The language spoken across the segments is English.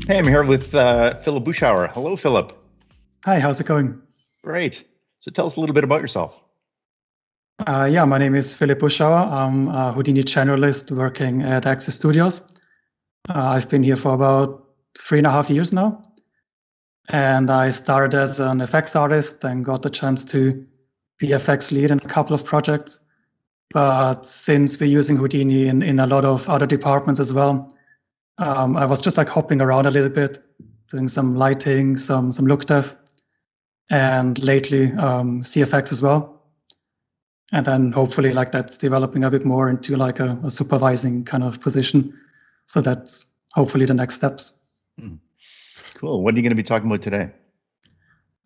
Hey, I'm here with Philip Buschauer. Hello, Philip. Hi, how's it going? Great. So tell us a little bit about yourself. Yeah, my name is Philip Buschauer. I'm a Houdini generalist working at Access Studios. I've been here for about 3.5 years now. And I started as an FX artist and got the chance to be FX lead in a couple of projects. But since we're using Houdini in a lot of other departments as well, I was just like hopping around a little bit, doing some lighting, some look dev, and lately CFX as well. And then hopefully like that's developing a bit more into like a supervising kind of position. So that's hopefully the next steps. Cool. What are you going to be talking about today?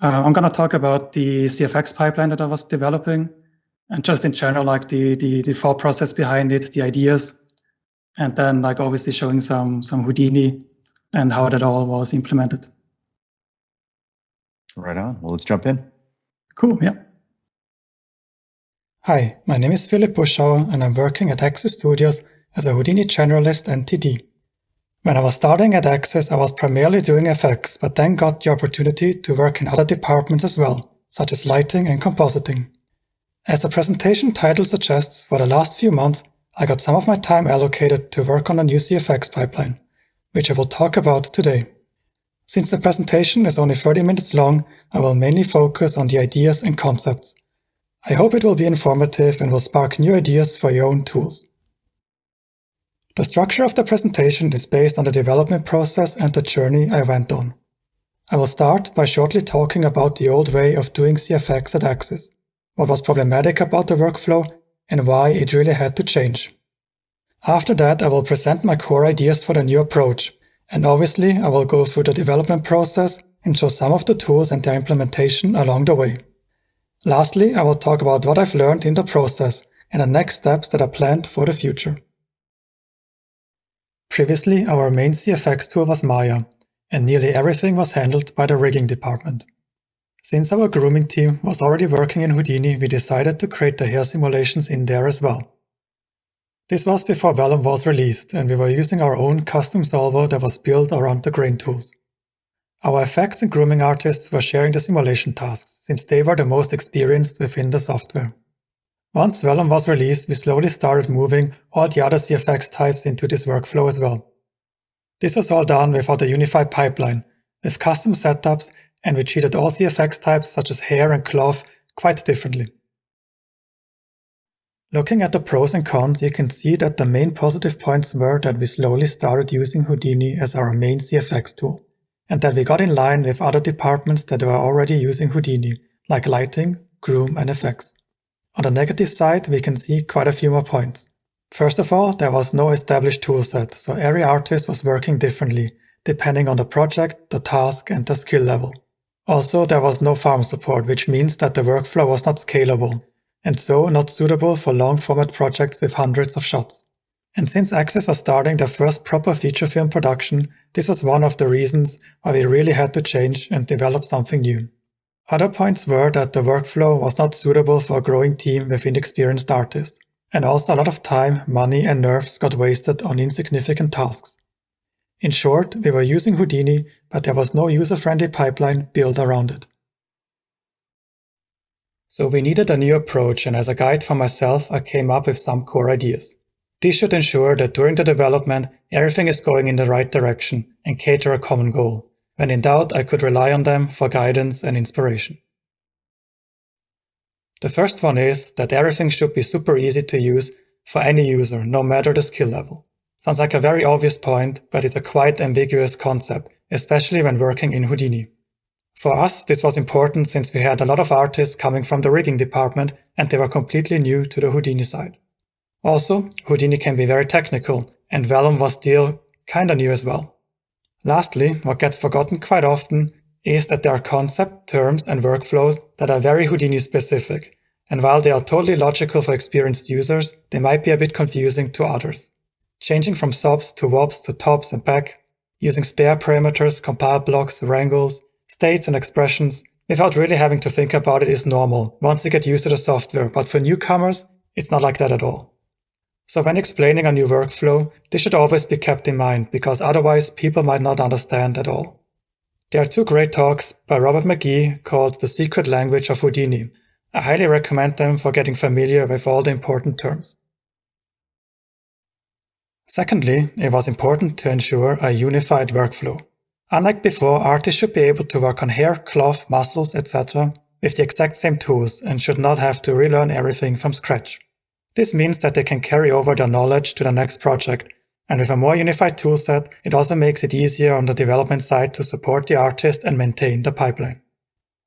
I'm going to talk about the CFX pipeline that I was developing and just in general, like the thought process behind it, the ideas, and then like obviously showing some Houdini and how that all was implemented. Right on. Well, let's jump in. Cool. Yeah. Hi, my name is Philip Buschauer and I'm working at Access Studios as a Houdini generalist and TD. When I was starting at Access, I was primarily doing FX, but then got the opportunity to work in other departments as well, such as lighting and compositing. As the presentation title suggests, for the last few months, I got some of my time allocated to work on a new CFX pipeline, which I will talk about today. Since the presentation is only 30 minutes long, I will mainly focus on the ideas and concepts. I hope it will be informative and will spark new ideas for your own tools. The structure of the presentation is based on the development process and the journey I went on. I will start by shortly talking about the old way of doing CFX at Access, what was problematic about the workflow, and why it really had to change. After that, I will present my core ideas for the new approach, and obviously I will go through the development process and show some of the tools and their implementation along the way. Lastly, I will talk about what I've learned in the process and the next steps that are planned for the future. Previously, our main CFX tool was Maya, and nearly everything was handled by the rigging department. Since our grooming team was already working in Houdini, we decided to create the hair simulations in there as well. This was before Vellum was released, and we were using our own custom solver that was built around the grain tools. Our FX and grooming artists were sharing the simulation tasks, since they were the most experienced within the software. Once Vellum was released, we slowly started moving all the other CFX types into this workflow as well. This was all done without a unified pipeline, with custom setups, and we treated all CFX types such as hair and cloth quite differently. Looking at the pros and cons, you can see that the main positive points were that we slowly started using Houdini as our main CFX tool, and that we got in line with other departments that were already using Houdini, like lighting, groom, and FX. On the negative side, we can see quite a few more points. First of all, there was no established toolset, so every artist was working differently, depending on the project, the task, and the skill level. Also, there was no farm support, which means that the workflow was not scalable, and so not suitable for long-format projects with hundreds of shots. And since Access was starting their first proper feature film production, this was one of the reasons why we really had to change and develop something new. Other points were that the workflow was not suitable for a growing team with inexperienced artists, and also a lot of time, money, and nerves got wasted on insignificant tasks. In short, we were using Houdini, but there was no user-friendly pipeline built around it. So we needed a new approach, and as a guide for myself, I came up with some core ideas. These should ensure that during the development, everything is going in the right direction and cater a common goal. When in doubt, I could rely on them for guidance and inspiration. The first one is that everything should be super easy to use for any user, no matter the skill level. Sounds like a very obvious point, but it's a quite ambiguous concept, especially when working in Houdini. For us, this was important since we had a lot of artists coming from the rigging department and they were completely new to the Houdini side. Also, Houdini can be very technical, and Vellum was still kinda new as well. Lastly, what gets forgotten quite often is that there are concepts, terms, and workflows that are very Houdini specific, and while they are totally logical for experienced users, they might be a bit confusing to others. Changing from subs to wobs to tops and back, using spare parameters, compile blocks, wrangles, states, and expressions, without really having to think about it is normal once you get used to the software, but for newcomers, it's not like that at all. So when explaining a new workflow, this should always be kept in mind because otherwise people might not understand at all. There are 2 great talks by Robert McGee called The Secret Language of Houdini. I highly recommend them for getting familiar with all the important terms. Secondly, it was important to ensure a unified workflow. Unlike before, artists should be able to work on hair, cloth, muscles, etc. with the exact same tools and should not have to relearn everything from scratch. This means that they can carry over their knowledge to the next project, and with a more unified toolset, it also makes it easier on the development side to support the artist and maintain the pipeline.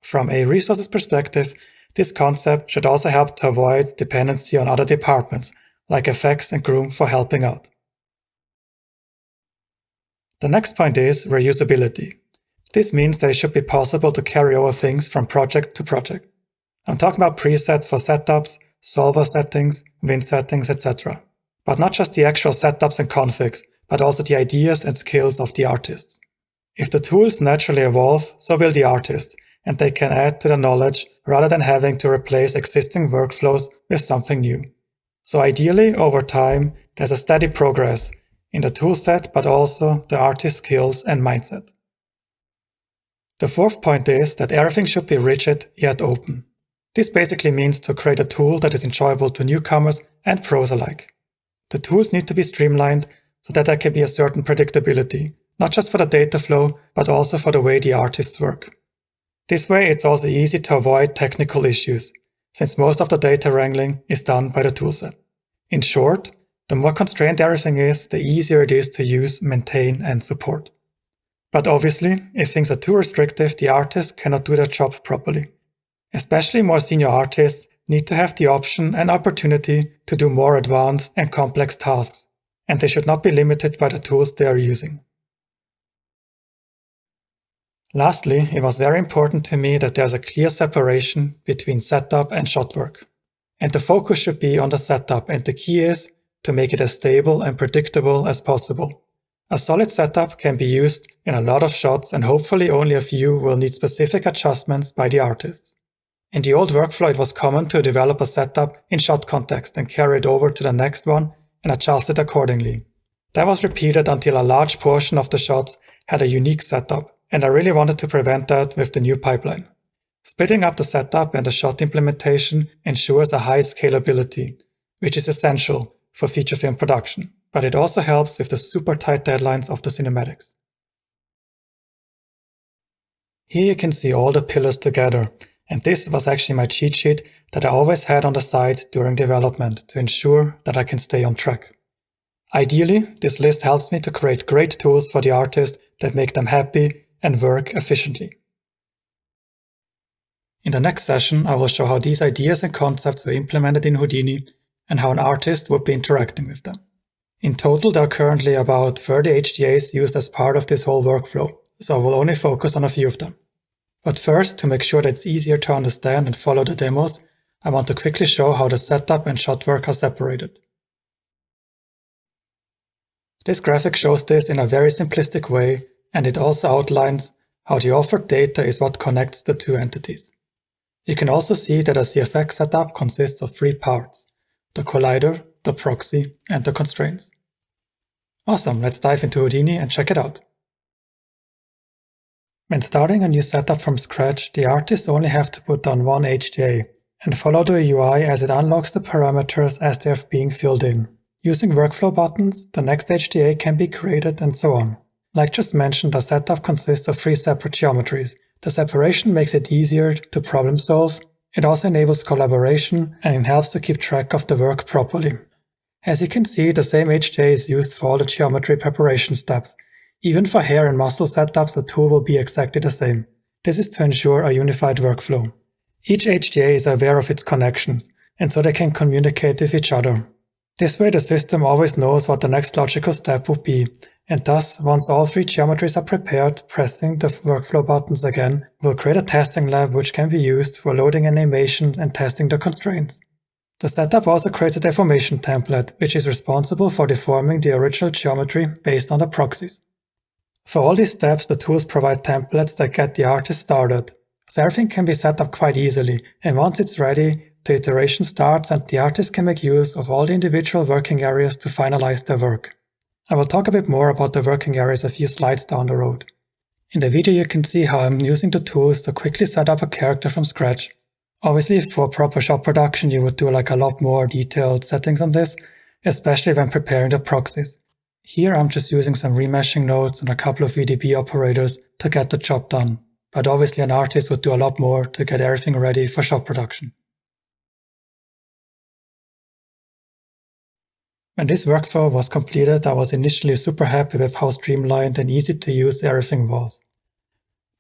From a resources perspective, this concept should also help to avoid dependency on other departments, like FX and Groom for helping out. The next point is reusability. This means that it should be possible to carry over things from project to project. I'm talking about presets for setups, solver settings, win settings, etc. But not just the actual setups and configs, but also the ideas and skills of the artists. If the tools naturally evolve, so will the artists, and they can add to the knowledge rather than having to replace existing workflows with something new. So ideally, over time, there's a steady progress in the toolset, but also the artist's skills and mindset. The fourth point is that everything should be rigid yet open. This basically means to create a tool that is enjoyable to newcomers and pros alike. The tools need to be streamlined so that there can be a certain predictability, not just for the data flow, but also for the way the artists work. This way, it's also easy to avoid technical issues, since most of the data wrangling is done by the toolset. In short, the more constrained everything is, the easier it is to use, maintain, and support. But obviously, if things are too restrictive, the artists cannot do their job properly. Especially more senior artists need to have the option and opportunity to do more advanced and complex tasks, and they should not be limited by the tools they are using. Lastly, it was very important to me that there's a clear separation between setup and shot work. And the focus should be on the setup, and the key is to make it as stable and predictable as possible. A solid setup can be used in a lot of shots, and hopefully only a few will need specific adjustments by the artists. In the old workflow, it was common to develop a setup in shot context and carry it over to the next one and adjust it accordingly. That was repeated until a large portion of the shots had a unique setup, and I really wanted to prevent that with the new pipeline. Splitting up the setup and the shot implementation ensures a high scalability, which is essential for feature film production, but it also helps with the super tight deadlines of the cinematics. Here you can see all the pillars together, and this was actually my cheat sheet that I always had on the side during development to ensure that I can stay on track. Ideally, this list helps me to create great tools for the artist that make them happy and work efficiently. In the next session, I will show how these ideas and concepts were implemented in Houdini and how an artist would be interacting with them. In total, there are currently about 30 HDAs used as part of this whole workflow, so I will only focus on a few of them. But first, to make sure that it's easier to understand and follow the demos, I want to quickly show how the setup and shot work are separated. This graphic shows this in a very simplistic way, and it also outlines how the offered data is what connects the two entities. You can also see that a CFX setup consists of 3 parts: the collider, the proxy, and the constraints. Awesome, let's dive into Houdini and check it out. When starting a new setup from scratch, the artists only have to put on one HDA and follow the UI as it unlocks the parameters as they are being filled in. Using workflow buttons, the next HDA can be created and so on. Like just mentioned, the setup consists of 3 separate geometries. The separation makes it easier to problem solve. It also enables collaboration and it helps to keep track of the work properly. As you can see, the same HDA is used for all the geometry preparation steps. Even for hair and muscle setups, the tool will be exactly the same. This is to ensure a unified workflow. Each HDA is aware of its connections, and so they can communicate with each other. This way the system always knows what the next logical step would be, and thus, once all 3 geometries are prepared, pressing the workflow buttons again will create a testing lab which can be used for loading animations and testing the constraints. The setup also creates a deformation template, which is responsible for deforming the original geometry based on the proxies. For all these steps, the tools provide templates that get the artist started, so everything can be set up quite easily, and once it's ready, the iteration starts and the artist can make use of all the individual working areas to finalize their work. I will talk a bit more about the working areas a few slides down the road. In the video you can see how I'm using the tools to quickly set up a character from scratch. Obviously for proper shop production you would do a lot more detailed settings on this, especially when preparing the proxies. Here I'm just using some remeshing nodes and a couple of VDB operators to get the job done, but obviously an artist would do a lot more to get everything ready for shop production. When this workflow was completed, I was initially super happy with how streamlined and easy to use everything was.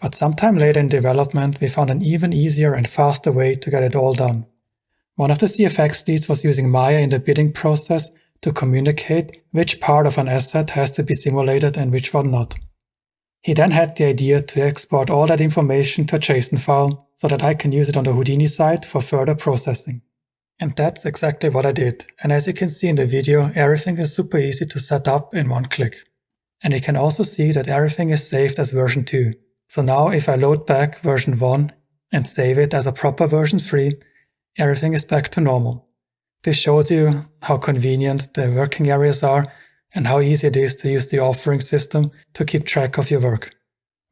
But sometime later in development, we found an even easier and faster way to get it all done. One of the CFX leads was using Maya in the bidding process to communicate which part of an asset has to be simulated and which one not. He then had the idea to export all that information to a JSON file so that I can use it on the Houdini side for further processing. And that's exactly what I did, and as you can see in the video, everything is super easy to set up in one click. And you can also see that everything is saved as version 2. So now if I load back version 1 and save it as a proper version 3, everything is back to normal. This shows you how convenient the working areas are and how easy it is to use the authoring system to keep track of your work.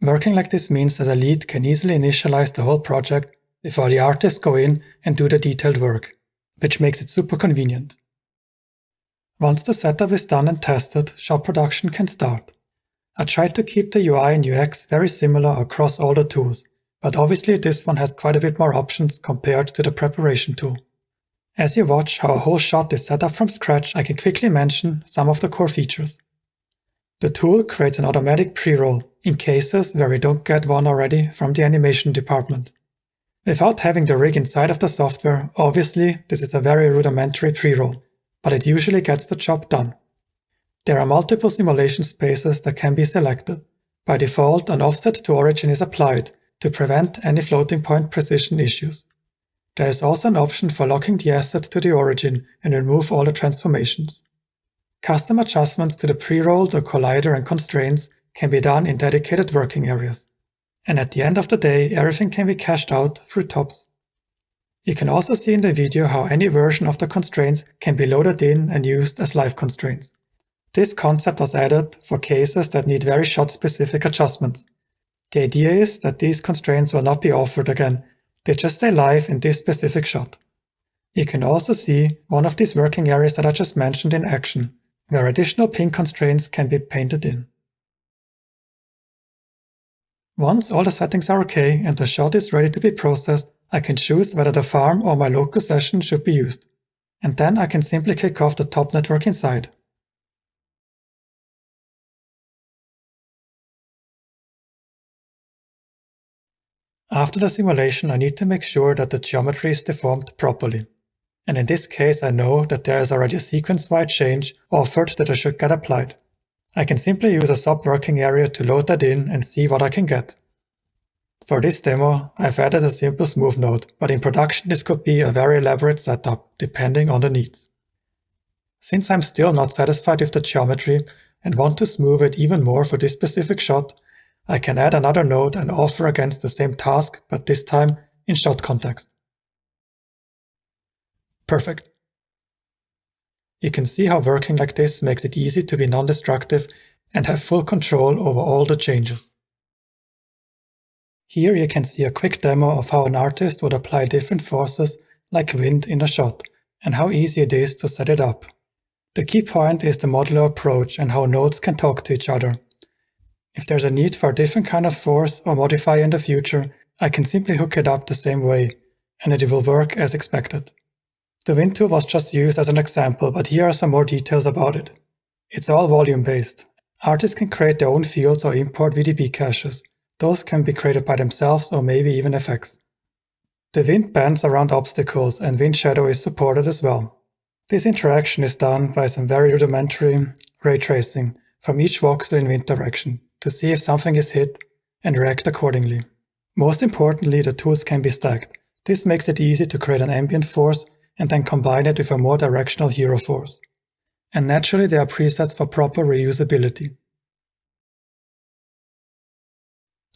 Working like this means that a lead can easily initialize the whole project before the artists go in and do the detailed work, which makes it super convenient. Once the setup is done and tested, shop production can start. I tried to keep the UI and UX very similar across all the tools, but obviously this one has quite a bit more options compared to the preparation tool. As you watch how a whole shot is set up from scratch, I can quickly mention some of the core features. The tool creates an automatic pre-roll in cases where we don't get one already from the animation department. Without having the rig inside of the software, obviously this is a very rudimentary pre-roll, but it usually gets the job done. There are multiple simulation spaces that can be selected. By default, an offset to origin is applied to prevent any floating point precision issues. There is also an option for locking the asset to the origin and remove all the transformations. Custom adjustments to the pre-roll, the collider and constraints can be done in dedicated working areas. And at the end of the day, everything can be cached out through TOPS. You can also see in the video how any version of the constraints can be loaded in and used as live constraints. This concept was added for cases that need very shot-specific adjustments. The idea is that these constraints will not be offered again, they just stay live in this specific shot. You can also see one of these working areas that I just mentioned in action, where additional pin constraints can be painted in. Once all the settings are okay and the shot is ready to be processed, I can choose whether the farm or my local session should be used. And then I can simply kick off the top network inside. After the simulation, I need to make sure that the geometry is deformed properly. And in this case, I know that there is already a sequence-wide change offered that I should get applied. I can simply use a sub-working area to load that in and see what I can get. For this demo, I've added a simple smooth node, but in production this could be a very elaborate setup, depending on the needs. Since I'm still not satisfied with the geometry and want to smooth it even more for this specific shot, I can add another node and offer against the same task, but this time in shot context. Perfect. You can see how working like this makes it easy to be non-destructive and have full control over all the changes. Here you can see a quick demo of how an artist would apply different forces like wind in a shot, and how easy it is to set it up. The key point is the modular approach and how nodes can talk to each other. If there's a need for a different kind of force or modifier in the future, I can simply hook it up the same way, and it will work as expected. The wind tool was just used as an example, but here are some more details about it. It's all volume-based. Artists can create their own fields or import VDB caches. Those can be created by themselves or maybe even effects. The wind bends around obstacles and wind shadow is supported as well. This interaction is done by some very rudimentary ray tracing from each voxel in wind direction to see if something is hit and react accordingly. Most importantly, the tools can be stacked. This makes it easy to create an ambient force and then combine it with a more directional hero force. And naturally there are presets for proper reusability.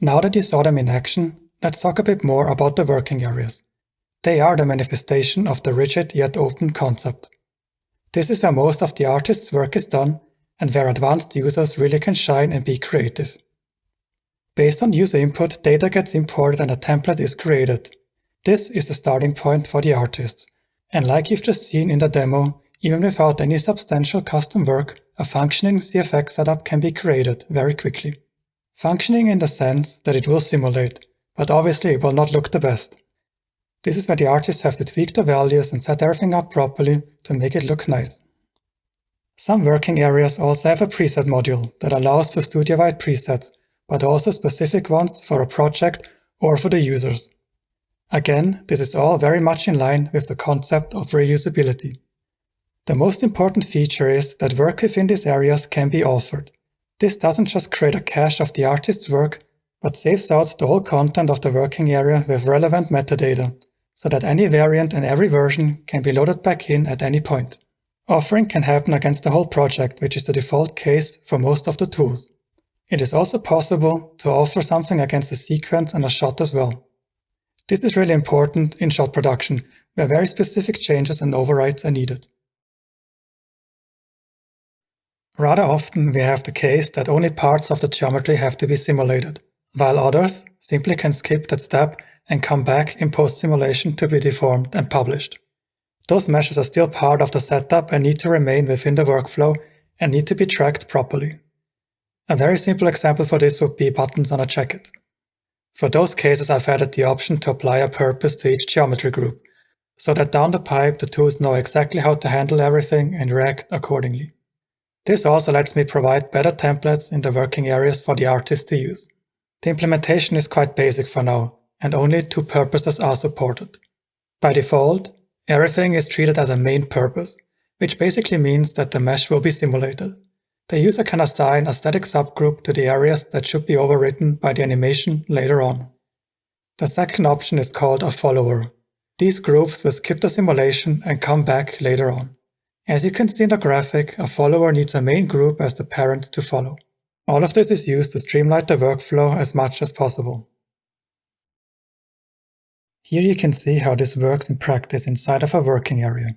Now that you saw them in action, let's talk a bit more about the working areas. They are the manifestation of the rigid yet open concept. This is where most of the artist's work is done and where advanced users really can shine and be creative. Based on user input, data gets imported and a template is created. This is the starting point for the artists, and like you've just seen in the demo, even without any substantial custom work, a functioning CFX setup can be created very quickly. Functioning in the sense that it will simulate, but obviously it will not look the best. This is where the artists have to tweak the values and set everything up properly to make it look nice. Some working areas also have a preset module that allows for studio-wide presets, but also specific ones for a project or for the users. Again, this is all very much in line with the concept of reusability. The most important feature is that work within these areas can be authored. This doesn't just create a cache of the artist's work, but saves out the whole content of the working area with relevant metadata, so that any variant and every version can be loaded back in at any point. Authoring can happen against the whole project, which is the default case for most of the tools. It is also possible to author something against a sequence and a shot as well. This is really important in shot production, where very specific changes and overrides are needed. Rather often we have the case that only parts of the geometry have to be simulated, while others simply can skip that step and come back in post-simulation to be deformed and published. Those meshes are still part of the setup and need to remain within the workflow and need to be tracked properly. A very simple example for this would be buttons on a jacket. For those cases, I've added the option to apply a purpose to each geometry group, so that down the pipe the tools know exactly how to handle everything and react accordingly. This also lets me provide better templates in the working areas for the artist to use. The implementation is quite basic for now, and only 2 purposes are supported. By default, everything is treated as a main purpose, which basically means that the mesh will be simulated. The user can assign a static subgroup to the areas that should be overwritten by the animation later on. The second option is called a follower. These groups will skip the simulation and come back later on. As you can see in the graphic, a follower needs a main group as the parent to follow. All of this is used to streamline the workflow as much as possible. Here you can see how this works in practice inside of a working area.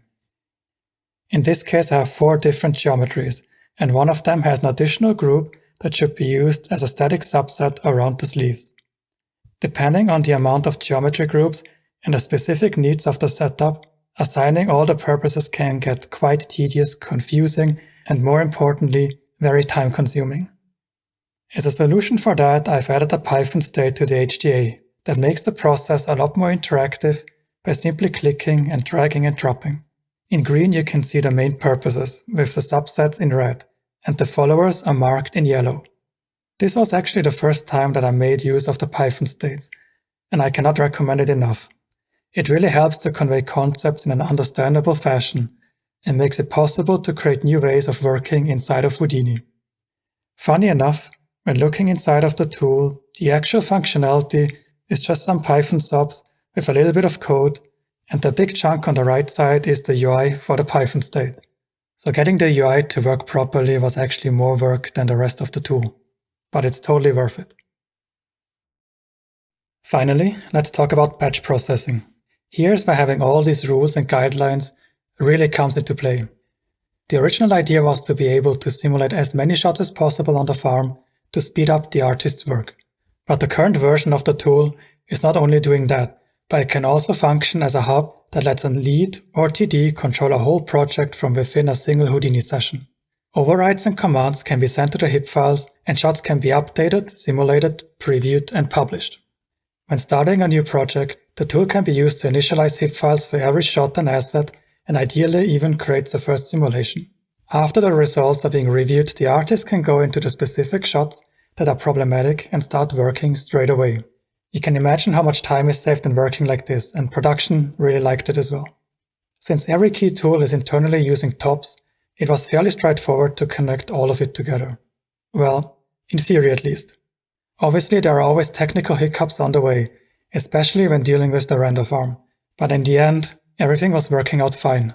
In this case, I have 4 different geometries, and one of them has an additional group that should be used as a static subset around the sleeves. Depending on the amount of geometry groups and the specific needs of the setup, assigning all the purposes can get quite tedious, confusing, and more importantly, very time-consuming. As a solution for that, I've added a Python state to the HDA that makes the process a lot more interactive by simply clicking and dragging and dropping. In green, you can see the main purposes, with the subsets in red, and the followers are marked in yellow. This was actually the first time that I made use of the Python states, and I cannot recommend it enough. It really helps to convey concepts in an understandable fashion, and makes it possible to create new ways of working inside of Houdini. Funny enough, when looking inside of the tool, the actual functionality is just some Python subs with a little bit of code, and the big chunk on the right side is the UI for the Python state. So getting the UI to work properly was actually more work than the rest of the tool, but it's totally worth it. Finally, let's talk about batch processing. Here's where having all these rules and guidelines really comes into play. The original idea was to be able to simulate as many shots as possible on the farm to speed up the artist's work. But the current version of the tool is not only doing that, but it can also function as a hub that lets a lead or TD control a whole project from within a single Houdini session. Overrides and commands can be sent to the HIP files, and shots can be updated, simulated, previewed, and published. When starting a new project, the tool can be used to initialize HIP files for every shot and asset, and ideally even create the first simulation. After the results are being reviewed, the artist can go into the specific shots that are problematic and start working straight away. You can imagine how much time is saved in working like this, and production really liked it as well. Since every key tool is internally using TOPS, it was fairly straightforward to connect all of it together. Well, in theory at least. Obviously, there are always technical hiccups on the way, especially when dealing with the render farm, but in the end, everything was working out fine.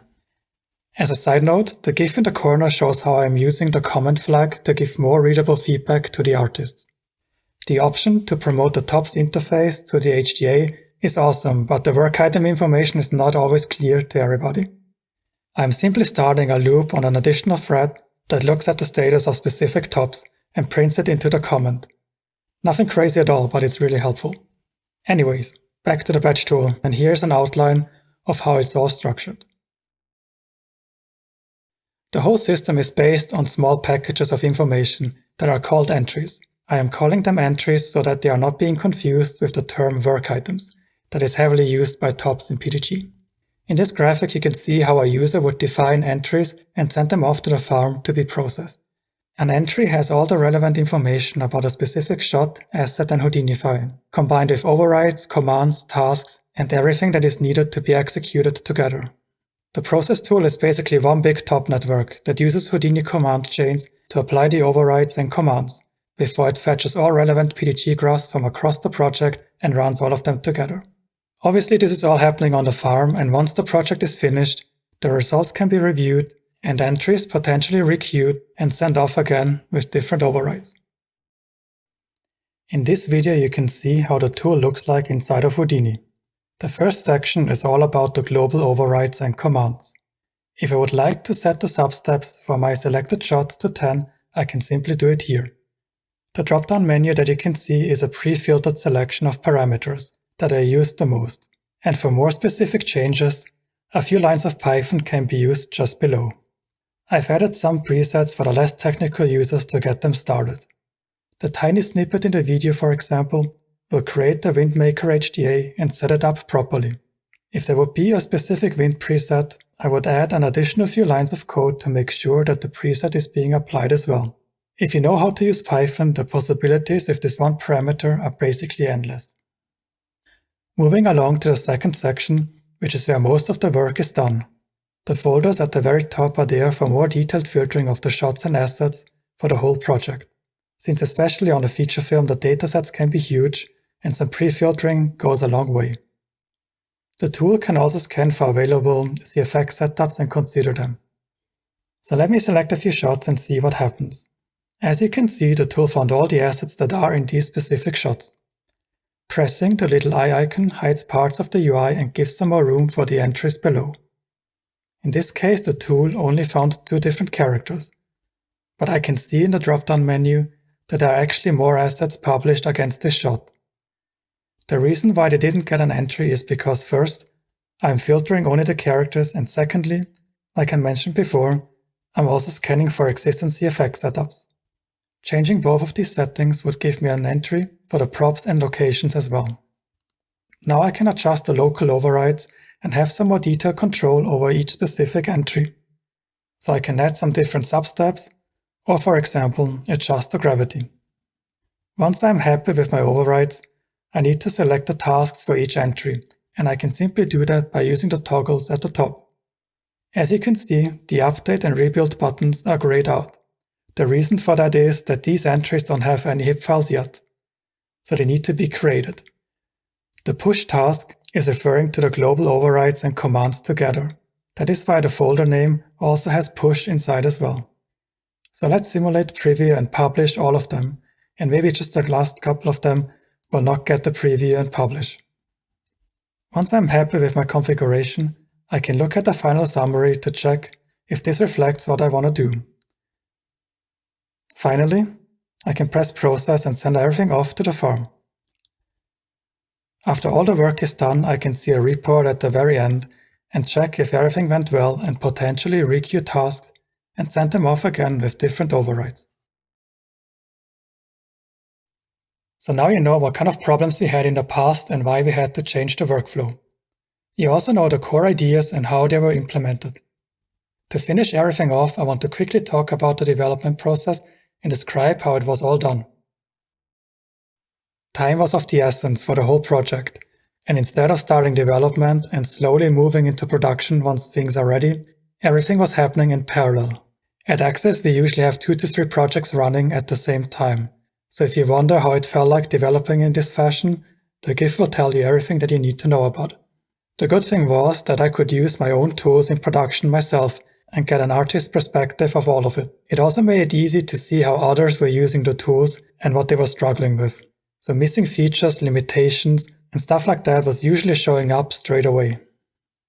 As a side note, the GIF in the corner shows how I am using the comment flag to give more readable feedback to the artists. The option to promote the TOPS interface to the HDA is awesome, but the work item information is not always clear to everybody. I'm simply starting a loop on an additional thread that looks at the status of specific tops and prints it into the comment. Nothing crazy at all, but it's really helpful. Anyways, back to the batch tool, and here's an outline of how it's all structured. The whole system is based on small packages of information that are called entries. I am calling them entries so that they are not being confused with the term work items that is heavily used by tops in PDG. In this graphic, you can see how a user would define entries and send them off to the farm to be processed. An entry has all the relevant information about a specific shot, asset, and Houdini file, combined with overrides, commands, tasks, and everything that is needed to be executed together. The process tool is basically one big top network that uses Houdini command chains to apply the overrides and commands, before it fetches all relevant PDG graphs from across the project and runs all of them together. Obviously, this is all happening on the farm, and once the project is finished, the results can be reviewed and entries potentially requeued and sent off again with different overrides. In this video, you can see how the tool looks like inside of Houdini. The first section is all about the global overrides and commands. If I would like to set the substeps for my selected shots to 10, I can simply do it here. The drop-down menu that you can see is a pre-filtered selection of parameters that I use the most. And for more specific changes, a few lines of Python can be used just below. I've added some presets for the less technical users to get them started. The tiny snippet in the video, for example, will create the Windmaker HDA and set it up properly. If there would be a specific wind preset, I would add an additional few lines of code to make sure that the preset is being applied as well. If you know how to use Python, the possibilities with this one parameter are basically endless. Moving along to the second section, which is where most of the work is done. The folders at the very top are there for more detailed filtering of the shots and assets for the whole project, since especially on a feature film the datasets can be huge and some pre-filtering goes a long way. The tool can also scan for available CFX setups and consider them. So let me select a few shots and see what happens. As you can see, the tool found all the assets that are in these specific shots. Pressing the little eye icon hides parts of the UI and gives some more room for the entries below. In this case, the tool only found 2 different characters, but I can see in the drop-down menu that there are actually more assets published against this shot. The reason why they didn't get an entry is because first, I'm filtering only the characters, and secondly, like I mentioned before, I'm also scanning for existing CFX setups. Changing both of these settings would give me an entry for the props and locations as well. Now I can adjust the local overrides and have some more detailed control over each specific entry. So I can add some different substeps, or for example, adjust the gravity. Once I'm happy with my overrides, I need to select the tasks for each entry, and I can simply do that by using the toggles at the top. As you can see, the update and rebuild buttons are grayed out. The reason for that is that these entries don't have any HIP files yet, so they need to be created. The push task is referring to the global overrides and commands together. That is why the folder name also has push inside as well. So let's simulate preview and publish all of them, and maybe just the last couple of them will not get the preview and publish. Once I'm happy with my configuration, I can look at the final summary to check if this reflects what I want to do. Finally, I can press process and send everything off to the farm. After all the work is done, I can see a report at the very end and check if everything went well and potentially requeue tasks and send them off again with different overrides. So now you know what kind of problems we had in the past and why we had to change the workflow. You also know the core ideas and how they were implemented. To finish everything off, I want to quickly talk about the development process and describe how it was all done. Time was of the essence for the whole project, and instead of starting development and slowly moving into production once things are ready, everything was happening in parallel. At Access, we usually have 2 to 3 projects running at the same time. So if you wonder how it felt like developing in this fashion, the GIF will tell you everything that you need to know about it. The good thing was that I could use my own tools in production myself and get an artist's perspective of all of it. It also made it easy to see how others were using the tools and what they were struggling with. So missing features, limitations, and stuff like that was usually showing up straight away.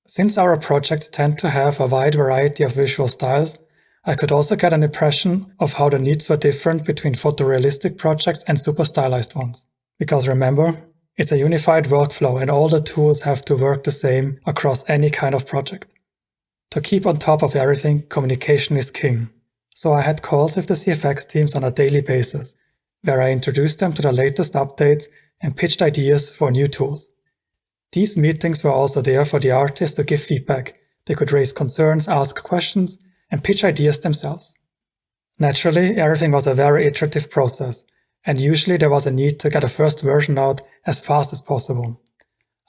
Since our projects tend to have a wide variety of visual styles, I could also get an impression of how the needs were different between photorealistic projects and super stylized ones. Because remember, it's a unified workflow and all the tools have to work the same across any kind of project. To keep on top of everything, communication is king. So I had calls with the CFX teams on a daily basis, where I introduced them to the latest updates and pitched ideas for new tools. These meetings were also there for the artists to give feedback. They could raise concerns, ask questions, and pitch ideas themselves. Naturally, everything was a very iterative process, and usually there was a need to get a first version out as fast as possible.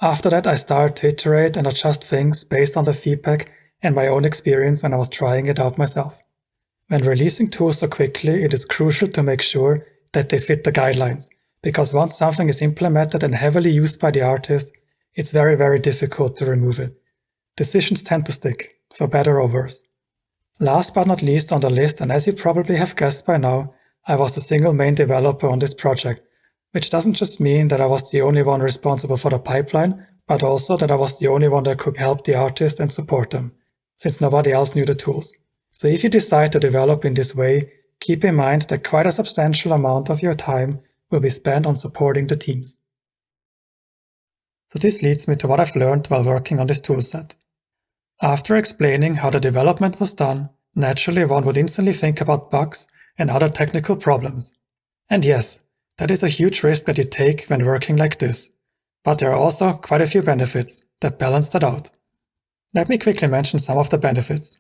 After that, I started to iterate and adjust things based on the feedback and my own experience when I was trying it out myself. When releasing tools so quickly, it is crucial to make sure that they fit the guidelines, because once something is implemented and heavily used by the artist, it's very, very difficult to remove it. Decisions tend to stick, for better or worse. Last but not least on the list, and as you probably have guessed by now, I was the single main developer on this project, which doesn't just mean that I was the only one responsible for the pipeline, but also that I was the only one that could help the artist and support them, since nobody else knew the tools. So if you decide to develop in this way, keep in mind that quite a substantial amount of your time will be spent on supporting the teams. So this leads me to what I've learned while working on this toolset. After explaining how the development was done, naturally one would instantly think about bugs and other technical problems. And yes, that is a huge risk that you take when working like this, but there are also quite a few benefits that balance that out. Let me quickly mention some of the benefits.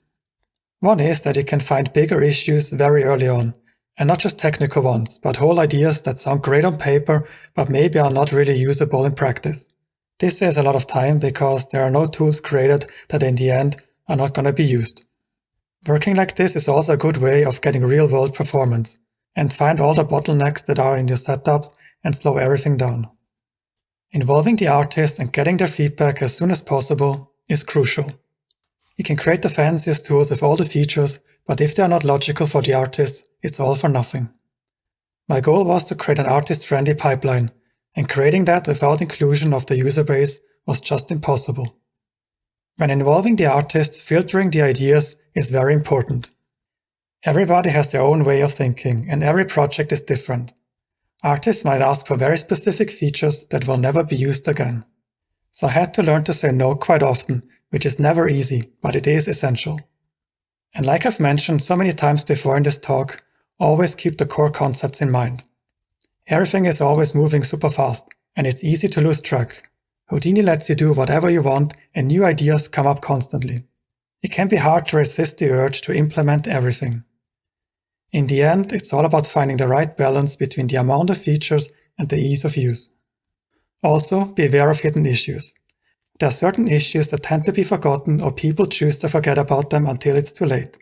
One is that you can find bigger issues very early on, and not just technical ones, but whole ideas that sound great on paper but maybe are not really usable in practice. This saves a lot of time because there are no tools created that in the end are not going to be used. Working like this is also a good way of getting real-world performance and find all the bottlenecks that are in your setups and slow everything down. Involving the artists and getting their feedback as soon as possible is crucial. You can create the fanciest tools with all the features, but if they are not logical for the artists, it's all for nothing. My goal was to create an artist-friendly pipeline, and creating that without inclusion of the user base was just impossible. When involving the artists, filtering the ideas is very important. Everybody has their own way of thinking, and every project is different. Artists might ask for very specific features that will never be used again. So I had to learn to say no quite often, which is never easy, but it is essential. And like I've mentioned so many times before in this talk, always keep the core concepts in mind. Everything is always moving super fast, and it's easy to lose track. Houdini lets you do whatever you want, and new ideas come up constantly. It can be hard to resist the urge to implement everything. In the end, it's all about finding the right balance between the amount of features and the ease of use. Also, be aware of hidden issues. There are certain issues that tend to be forgotten or people choose to forget about them until it's too late.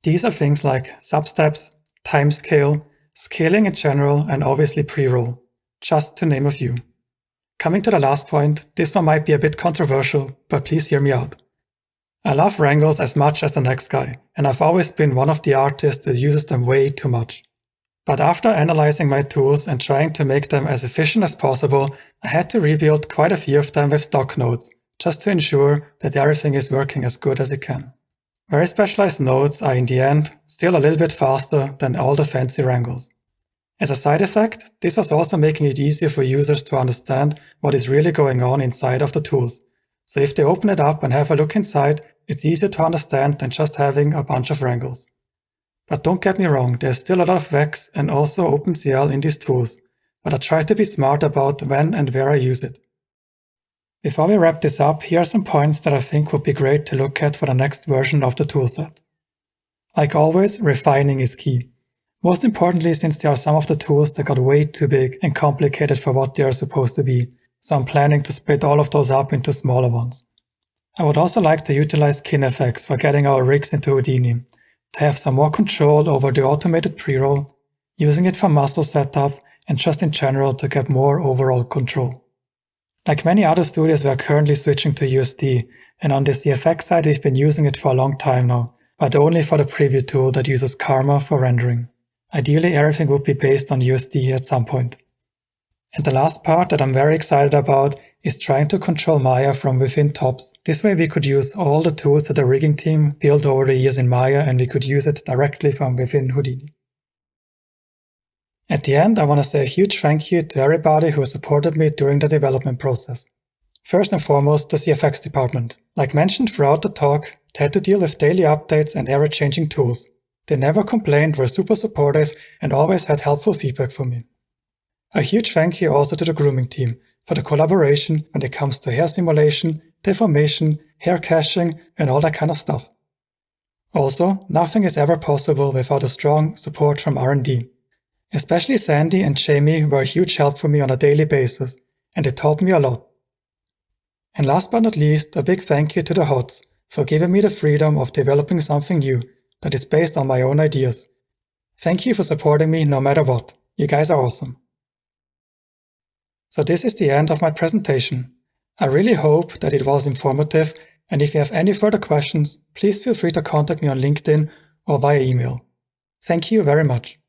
These are things like substeps, timescale, scaling in general, and obviously pre-roll, just to name a few. Coming to the last point, this one might be a bit controversial, but please hear me out. I love wrangles as much as the next guy, and I've always been one of the artists that uses them way too much. But after analyzing my tools and trying to make them as efficient as possible, I had to rebuild quite a few of them with stock nodes, just to ensure that everything is working as good as it can. Very specialized nodes are in the end still a little bit faster than all the fancy wrangles. As a side effect, this was also making it easier for users to understand what is really going on inside of the tools. So if they open it up and have a look inside, it's easier to understand than just having a bunch of wrangles. But don't get me wrong, there's still a lot of Vex and also OpenCL in these tools, but I try to be smart about when and where I use it. Before we wrap this up, here are some points that I think would be great to look at for the next version of the toolset. Like always, refining is key. Most importantly, since there are some of the tools that got way too big and complicated for what they are supposed to be, so I'm planning to split all of those up into smaller ones. I would also like to utilize KinFX for getting our rigs into Houdini, to have some more control over the automated pre-roll, using it for muscle setups, and just in general to get more overall control. Like many other studios, we are currently switching to USD, and on the CFX side we've been using it for a long time now, but only for the preview tool that uses Karma for rendering. Ideally everything would be based on USD at some point. And the last part that I'm very excited about is trying to control Maya from within TOPS. This way we could use all the tools that the rigging team built over the years in Maya, and we could use it directly from within Houdini. At the end, I want to say a huge thank you to everybody who supported me during the development process. First and foremost, the CFX department. Like mentioned throughout the talk, they had to deal with daily updates and ever-changing tools. They never complained, were super supportive, and always had helpful feedback for me. A huge thank you also to the grooming team for the collaboration when it comes to hair simulation, deformation, hair caching, and all that kind of stuff. Also, nothing is ever possible without a strong support from R&D. Especially Sandy and Jamie were a huge help for me on a daily basis, and they taught me a lot. And last but not least, a big thank you to the HOTS for giving me the freedom of developing something new that is based on my own ideas. Thank you for supporting me no matter what. You guys are awesome. So this is the end of my presentation. I really hope that it was informative, and if you have any further questions, please feel free to contact me on LinkedIn or via email. Thank you very much.